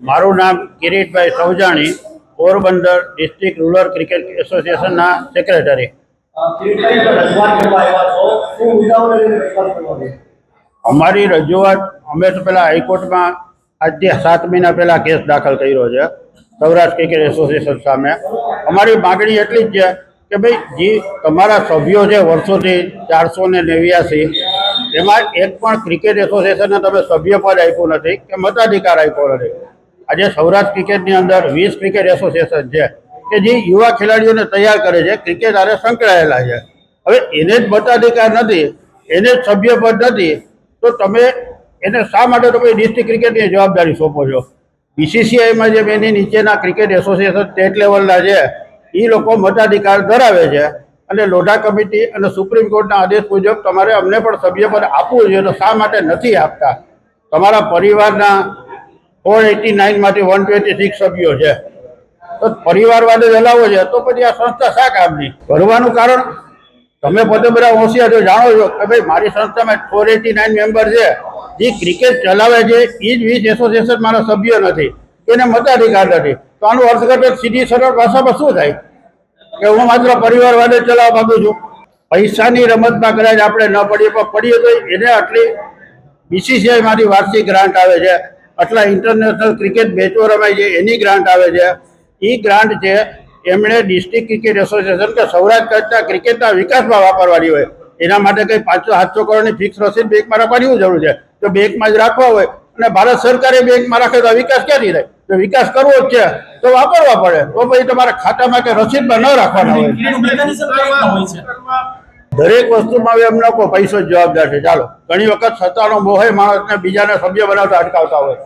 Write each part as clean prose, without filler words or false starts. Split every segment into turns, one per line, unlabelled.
મારું નામ Kiritbhai Saujani, Porbandar district rural cricket એસોસિએશનના સેક્રેટરી. અમારી રજૂઆત અમે તો પહેલાં હાઈકોર્ટમાં આજથી 7 મહિના પહેલાં કેસ દાખલ કર્યો છે સૌરાષ્ટ્ર ક્રિકેટ એસોસિએશન સામે. અમારી માગણી એટલી જ છે કે ભાઈ જે તમારા સભ્યો છે વર્ષોથી 489, એમાં એક પણ ક્રિકેટ એસોસિએશનને તમે સભ્યપદ આપ્યું નથી કે મતાધિકાર આપ્યો નથી. આજે સૌરાષ્ટ્ર ક્રિકેટની અંદર 20 ક્રિકેટ એસોસિએશન છે કે જે યુવા ખેલાડીઓને તૈયાર કરે છે, ક્રિકેટ સાથે સંકળાયેલા છે. હવે એને જ મતાધિકાર નથી, એને જ સભ્યપદ નથી, તો તમે એને શા માટે તમે ડિસ્ટ્રિક્ટ ક્રિકેટની જવાબદારી સોંપો છો? બીસીસીઆઈમાં જે એની નીચેના ક્રિકેટ એસોસિએશન સ્ટેટ લેવલના છે એ લોકો મતાધિકાર ધરાવે છે અને લોઢા કમિટી અને સુપ્રીમ કોર્ટના આદેશ મુજબ તમારે અમને પણ સભ્યપદ આપવું જોઈએ, તો શા માટે નથી આપતા? તમારા પરિવારના 489માંથી 126 સભ્યો છે, તો પરિવારવાદ જ હલાવો છે, તો પછી આ સંસ્થા શા કામની? ભરવાનું કારણ તમે પોતે બધા હોશિયાર છો, જાણો છો કે ભાઈ મારી સંસ્થામાં 489 મેમ્બર છે, જે ક્રિકેટ ચલાવે છે એ જ 20 એસોસિએશન મારા સભ્ય નથી, એને મતાધિકાર નથી. તો આનું અર્થઘટન સીધી સરળ ભાષામાં શું થાય કે હું માત્ર પરિવારવાદ ચલાવવા માંગુ છું? પૈસાની રમતમાં કદાચ આપણે ન પડીએ, પણ પડીએ તો એને આટલી બીસીસીઆઈમાંથી વાર્ષિક ગ્રાન્ટ આવે છે, આટલા ઇન્ટરનેશનલ ક્રિકેટ મેચો રમાય છે એની ગ્રાન્ટ આવે છે. એ ગ્રાન્ટ છે એમણે ડિસ્ટ્રિક્ટ ક્રિકેટ એસોસિએશન કે સૌરાષ્ટ્ર કચ્છના ક્રિકેટના વિકાસમાં વાપરવાની હોય. એના માટે કંઈ 500-700 કરોડની ફિક્સ રસીદ બેંકમાં રાખવાની જરૂર છે? તો બેંકમાં જ રાખવા હોય અને ભારત સરકારે બેંકમાં રાખે તો વિકાસ ક્યાંથી થાય? જો વિકાસ કરવો જ છે તો વાપરવા પડે, તો પછી તમારા ખાતામાં કે રસીદમાં ન રાખવાના હોય. દરેક વસ્તુમાં એમ ન કહો પૈસો જ જવાબદાર છે. ચાલો, ઘણી વખત સત્તાનો મોહે માણસને બીજાને સભ્ય બનાવતા અટકાવતા હોય.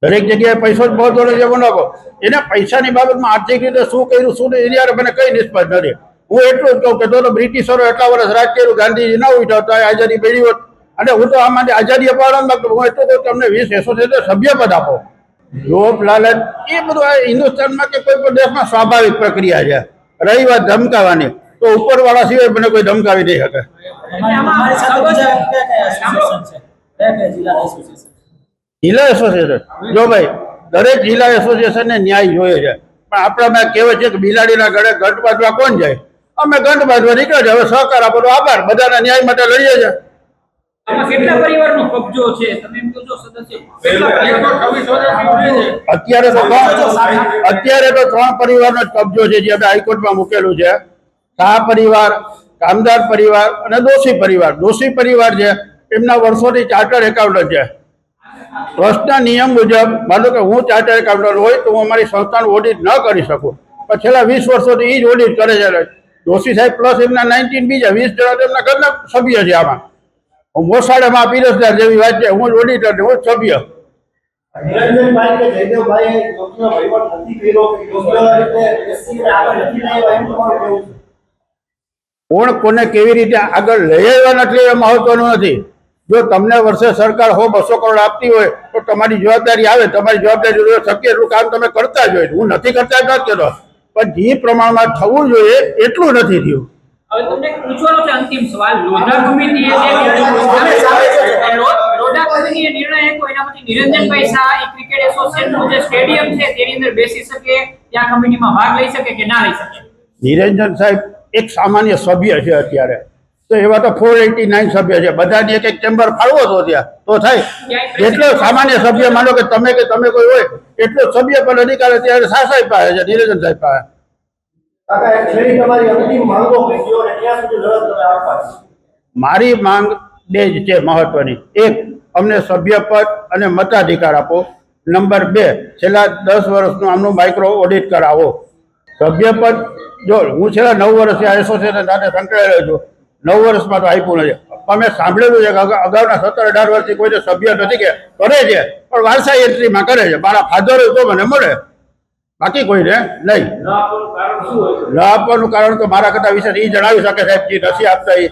દરેક જગ્યાએ પૈસો જ મહત્વનો છે એવું ન કહો. એને પૈસાની બાબતમાં આર્થિક રીતે શું કર્યું શું નહીં એની યાર મને કઈ નિષ્પત નથી. હું એટલું જ કહું કે તો બ્રિટિશરો એટલા વર્ષ રાજ કર્યું, ગાંધીજી ના ઉઠ્યા તો આઝાદી મેળવી હોત. અને હું તો આમાંથી આઝાદી અપાવવા માંગતો, હું એટલું કહું તમને 20 એસોસિએશન સભ્યપદ આપો. લોભ લાલચ એ બધું આ હિન્દુસ્તાનમાં કે કોઈ પણ દેશમાં સ્વાભાવિક પ્રક્રિયા છે. રહી વાત ધમકાવાની, તો ઉપરવાળા સિવાય મને કોઈ ધમકાવી નહીં શકે. જિલ્લા એસોસિએશન જો ભાઈ દરેક જિલ્લા એસોસિએશનને ન્યાય જોઈએ છે, પણ આપણામાં કહેવાય છે કે બિલાડીના ગળે ગંઠ બાંધવા કોણ જાય? અમે ગંઠ બાંધવા નીકળે છે. હવે સહકાર આપો, આભાર, બધાના ન્યાય માટે લડીએ છીએ.
કેટલા પરિવારનો કબજો છે તમે એમ કહો છો સદસ્ય?
અત્યારે તો 3 પરિવારનો જ કબજો છે જે આપણે હાઈકોર્ટમાં મૂકેલું છે. શાહ પરિવાર, કામદાર પરિવાર અને દોશી પરિવાર. દોશી પરિવાર છે એમના વર્ષોથી ચાર્ટર્ડ એકાઉન્ટન્ટ છે. ટ્રસ્ટના નિયમ મુજબ માનો કે હું ચાર્ટર્ડ એકાઉન્ટન્ટ હોય તો હું અમારી સંસ્થાનું ઓડિટ ન કરી શકું, પણ છેલ્લા 20 વર્ષોથી એ જ ઓડિટ કરે છે. દોશી સાહેબ પ્લસ એમના 19 બીજા 20 જણા તેમના ઘરના સભ્ય છે. આમાં હું મોસાળામાં પીરસદાર જેવી વાત છે, હું જ ઓડિટર, હું જ સભ્ય. કોણ કોને કેવી રીતે આગળ લઈ આવ્યા નથી એ મહત્વનું નથી. જો તમને વર્ષે સરકાર 100-200 કરોડ આપતી હોય તો તમારી જવાબદારી આવે, તમારી જવાબદારી શક્ય એટલું કામ તમે કરતા જ હોય. હું નથી કરતા જ નથી કહેતો, પણ જે પ્રમાણમાં થવું જોઈએ એટલું નથી થયું.
હવે તમને પૂછવાનો છે અંતિમ સવાલ. લોઢા કમિટીએ નિર્ણય આપ્યો એનામાંથી નિરંજનભાઈ શાહ એ ક્રિકેટ એસોસિએશનનું જે સ્ટેડિયમ છે તેની અંદર બેસી શકે, ત્યાં કમિટીમાં ભાગ લઈ શકે કે ના લઈ શકે?
નિરંજન સાહેબ એક સામાન્ય સભ્ય છે અત્યારે, તો એવા તો 489 સભ્ય છે. બધાની એક ચેમ્બર ફાળવો તો ત્યાં તો થાય. જેટલો સામાન્ય સભ્ય માનો કે તમે કોઈ હોય એટલો સભ્ય પણ અધિકાર અત્યારે શાહ સાહેબ પાસે છે, નિરંજન સાહેબ પાસે. મારી માંગ 2 જ છે મહત્વની. એક, અમને સભ્યપદ અને મતાધિકાર આપો. નંબર 2, છેલ્લા 10 વર્ષનું આમનું માઇક્રો ઓડિટ કરાવો. સભ્યપદ જો હું છેલ્લા 9 વર્ષથી આ એસોસિએશન સાથે સંકળાયેલો છું, 9 વર્ષમાં તો આપ્યું નથી. અમે સાંભળેલું છે કે અગાઉના 17-18 વર્ષથી કોઈને સભ્ય નથી કે કરે છે, પણ વારસાઈ એન્ટ્રીમાં કરે છે. મારા ફાધર તો મને મળે, બાકી કોઈને નહીં. ન આપવાનું કારણ તો મારા કરતા વિશે એ જણાવી શકે સાહેબ, જે નથી આપતા એ